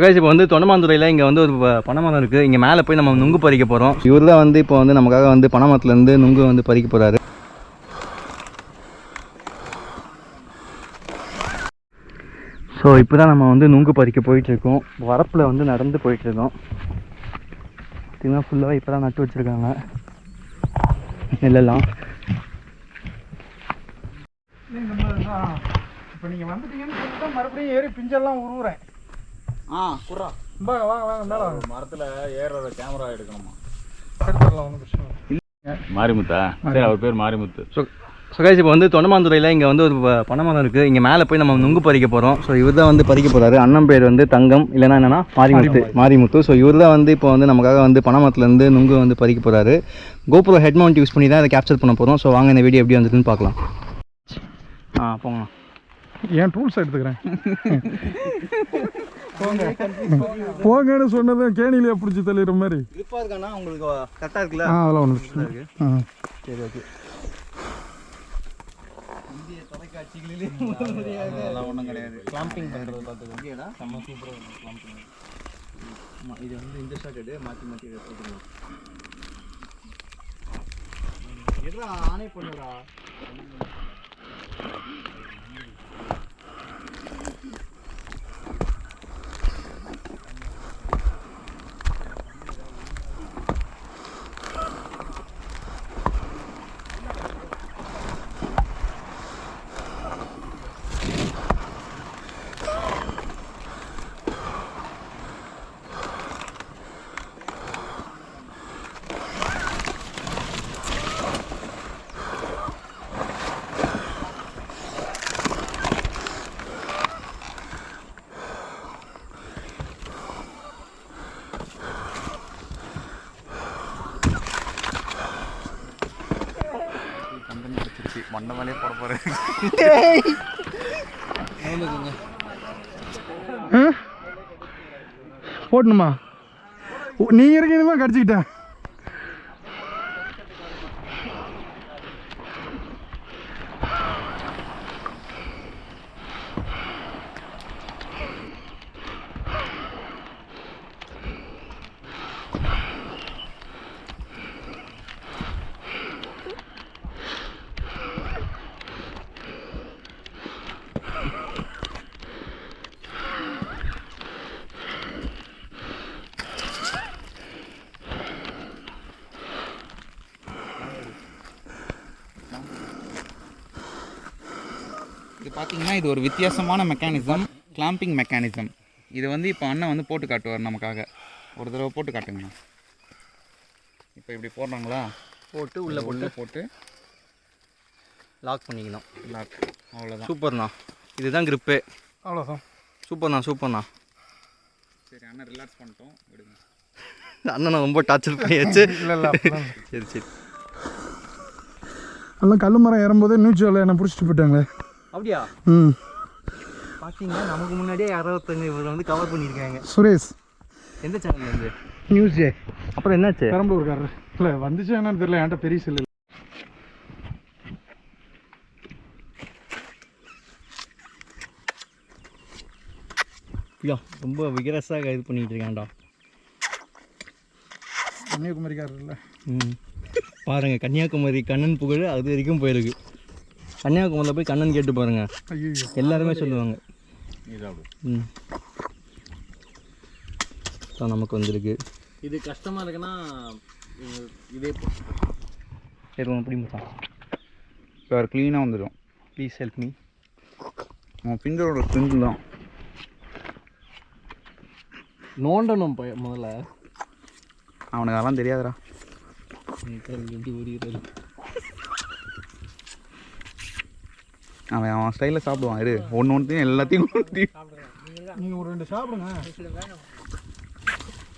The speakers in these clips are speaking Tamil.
கைஸ் இப்போ வந்து தொண்டமாந்துறையில் இங்கே வந்து ஒரு பனைமரம் இருக்குது. இங்கே மேலே போய் நம்ம நுங்கு பறிக்க போகிறோம். இவர் தான் வந்து இப்போ வந்து நமக்காக வந்து பனைமரத்துலேருந்து நுங்கு வந்து பறிக்க போகிறாரு. ஸோ இப்போ தான் நம்ம வந்து நுங்கு பறிக்க போயிட்டுருக்கோம். வரப்பில் வந்து நடந்து போயிட்டுருக்கோம். பார்த்தீங்கன்னா ஃபுல்லாக இப்போ தான் நட்டு வச்சுருக்காங்க நெல்லெல்லாம். இப்போ நீங்கள் வந்துட்டீங்கன்னு சொல்லிட்டு மறுபடியும் ஏறி பிஞ்செல்லாம் உருவுறேன். குறா வாங்க வாங்க வாங்க மேலே வாங்க. மரத்தில் ஏறுற கேமரா எடுக்கணுமா? எடுத்துடலாம், ஒன்றும் பிரச்சனை இல்லை. மாரிமுத்தா? சரி, அவர் பேர் மாரிமுத்து. ஸோ கைஸ் இப்போ வந்து தொண்டமாந்துறையில் இங்கே வந்து ஒரு பனைமரம் இருக்குது. இங்கே மேலே போய் நம்ம நுங்கு பறிக்க போகிறோம். ஸோ இவர் தான் வந்து பறிக்க போகிறாரு. அண்ணன் பேர் வந்து தங்கம், இல்லைனா என்னென்னா மாரிமுத்து. ஸோ இவர் தான் வந்து இப்போ வந்து நமக்காக வந்து பனைமரத்துலேருந்து நுங்கு வந்து பறிக்க போகிறாரு. கோப்ரோ ஹெட் மவுண்ட் யூஸ் பண்ணி தான் அதை கேப்சர் பண்ண போகிறோம். ஸோ வாங்க இந்த வீடியோ எப்படி வந்துட்டுன்னு பார்க்கலாம். போங்க. ஏன் டூல்ஸ் எடுத்துக்கிறேன். போங்கன்னு சொன்னது கேணிலேயே பிடிச்சி தள்ளிடுற மாதிரி இருப்பா இருக்காண்ணா. உங்களுக்கு கரெக்டாக இருக்குல்ல? அதெல்லாம் ஒன்று பிரச்சனை இருக்கு. சரி, ஓகே. இந்திய தொலைக்காட்சிகளிலே அதெல்லாம் ஒன்றும் கிடையாது. கிளாம்பிங் பண்ணுறது பார்த்துக்கோங்க. செம்ம சூப்பராக இருக்கும் கிளாம்பிங். ஆமாம், இது வந்து இந்த ஷார்ட் மாற்றி மாற்றி எடுத்துக்கணும். எதுவும் ஆனே பண்ணுடா. மண்ணை மேலே போட போகிறேன். போடணுமா? நீ இருக்கீங்க தான் கடிச்சிக்கிட்டேன். இது பார்த்தீங்கன்னா இது ஒரு வித்தியாசமான மெக்கானிசம், கிளாம்பிங் மெக்கானிசம். இது வந்து இப்போ அண்ணன் வந்து போட்டு காட்டுவார் நமக்காக. ஒரு தடவை போட்டு காட்டுங்கண்ணா. இப்போ இப்படி போடுறாங்களா? போட்டு உள்ளே போட்டு லாக் பண்ணிக்கணும். லாக், அவ்வளோதான். சூப்பர்ண்ணா, இதுதான் கிரிப்பு. அவ்வளோதான். சூப்பர்ண்ணா. சரி, அண்ணன் ரிலாக்ஸ் பண்ணிட்டோம், விடுங்க. அண்ணனை ரொம்ப டார்ச்சர் பண்ணியாச்சு. இல்லை சரி. எல்லாம் கல் மரம் ஏறும்போதே நியூச்சுவலில் என்னை பிடிச்சிட்டு போயிட்டாங்களே. அப்படியா? பார்த்தீங்கன்னா நமக்கு முன்னாடியே யாராவது இவர் வந்து கவர் பண்ணியிருக்காங்க. சுரேஷ். எந்த சேனல் வந்து? News J. அப்புறம் என்னாச்சு? பெரம்பலூர்காரர். இல்லை வந்துச்சு என்னன்னு தெரியல, என்கிட்ட பெரிய செல்லு. ஐயா ரொம்ப விகரஸாக இது பண்ணிகிட்டு இருக்கான்டா. கன்னியாகுமரிக்காரர் இல்லை. பாருங்கள், கன்னியாகுமரி கண்ணன் புகழ் அது வரைக்கும் போயிருக்கு. கன்னியாகுமரியில் போய் கண்ணன் கேட்டு பாருங்கள், எல்லாருமே சொல்லுவாங்க. நமக்கு வந்துருக்கு. இது கஷ்டமாக இருக்குன்னா இதே சரி, முடியுமா சார்? க்ளீனாக வந்துடும். Please help me. ஃபிங்கரோட ஸ்ட்ரென்த் தான். நோண்டணும் முதல்ல. அவனுக்கு அதெல்லாம் தெரியாதுடா. எப்படி ஓடிக்கிறது? அவன் ஸ்டைலில் சாப்பிடுவான். இரு, ஒன்றையும் எல்லாத்தையும் நீங்கள் ஒரு 2 சாப்பிடுங்க.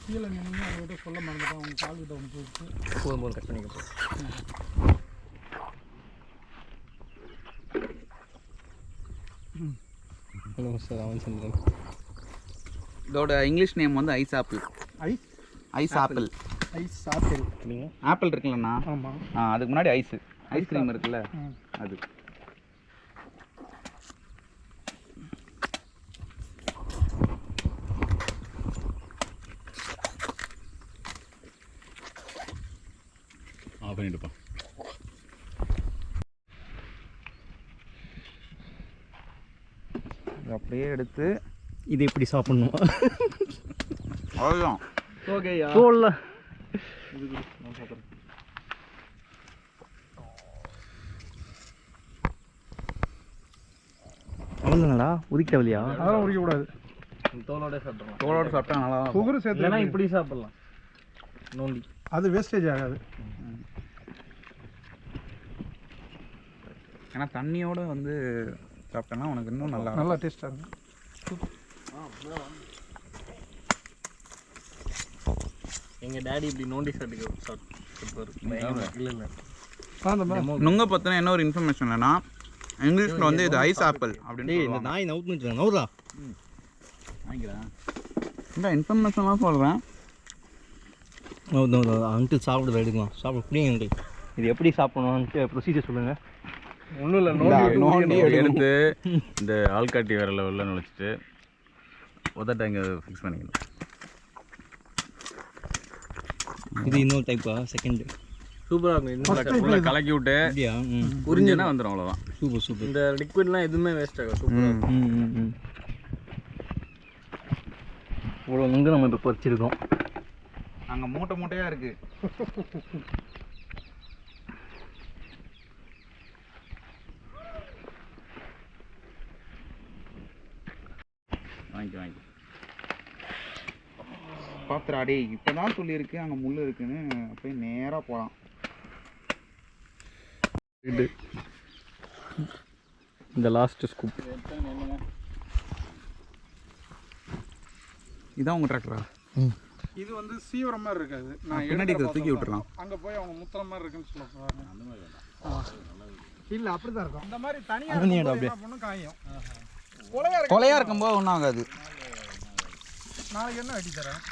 கீழே நின்று அவங்ககிட்ட சொல்ல மறந்துட்டான். அவங்க கால்கிட்ட ஒன்று போயிடுச்சு. போதும் கட் பண்ணிக்க. ஹலோ சார், அவன் சொல்கிறேன். இதோட இங்கிலீஷ் நேம் வந்து ஐஸ்ஆப்பிள். ஐஸ்ஆப்பிள். ஆப்பிள் இருக்குல்லண்ணா? ஆமாம். அதுக்கு முன்னாடி ஐஸ்கிரீம் இருக்குல்ல, அது. ஆஃப் பண்ணிட்டுப்பா. அப்படியே எடுத்து இது எப்படி சாப்பிடணும்? அவ்வளோதான். ஓகேயா தோல்ல அவ்வளோதானடா, உதிக்க தேவையா? அதெல்லாம் உரிக்கக்கூடாது. தோலோட சாப்பிடலாம். தோலோடு சாப்பிட்டா நல்லா தான் சுகரு சேர்த்து இல்லைன்னா இப்படி சாப்பிடலாம் நோண்டி. அது வேஸ்டேஜ் ஆகாது. ஏன்னா தண்ணியோடு வந்து சாப்பிட்டோன்னா உனக்கு இன்னும் நல்லா நல்லா டேஸ்ட்டாக இருக்கும். எங்கள் டேடி இப்படி நோண்டி சாப்பிட்டுப்பாரு. இல்லை இல்லை நுங்க பற்றின என்ன ஒரு இன்ஃபர்மேஷன் இல்லைன்னா இங்கிலீஷில் வந்து இது ஐஸ் ஆப்பிள் அப்படின்னு இந்த நாய் நவுத்துன்னு நவுறா வாங்கிக்கிறேன். இந்த இன்ஃபர்மேஷன்லாம் சொல்கிறேன். அங்கிள் சாப்பிடுறத எடுக்கலாம். சாப்பிட புரியுங்க அங்கிள். இது எப்படி சாப்பிடணும்னு ப்ரொசீஜர் சொல்லுங்கள். ஒன்றும் இல்லை, நோண்டி எடுத்து இந்த ஆள்காட்டி விரல உள்ள நுழைச்சிட்டு உதட்ட இங்கே ஃபிக்ஸ் பண்ணிக்கணும். இது இன்னொரு டைப்பா? செகண்ட் சூப்பராக இருக்கும். உள்ள கலக்கி விட்டு அப்படியா? புரிஞ்சுன்னா வந்துடும். அவ்வளோதான். Super super. இந்த லிக்விட்லாம் எதுவுமே வேஸ்ட் ஆகும். சூப்பராக இவ்வளோ நுங்கு நம்ம இப்போ பறிச்சிருக்கோம். அங்கே மூட்டை மூட்டையாக இருக்குது. வாங்கி வாங்கி பார்த்துடாடே, இப்போ தான் சொல்லியிருக்கு அங்கே முள் இருக்குன்னு. போய் நேராக போகலாம். இந்த லாஸ்ட் ஸ்கூப். இதான் உங்கள் டிராக்டரா? இது வந்து சீவர மாதிரி இருக்காது. நான் பின்னாடி இதை தூக்கி விட்டுறலாம். அங்கே போய் அவங்க முத்துற மாதிரி இருக்குன்னு சொல்ல போகிறாங்க. அந்த மாதிரி இல்லை, அப்படி தான் இருக்கும். இந்த மாதிரி தனியாக பொண்ணு காயும். கொலையாக இருக்கும்போது ஒன்றும் ஆகாது. நாளைக்கு என்ன வெட்டி தரேன்?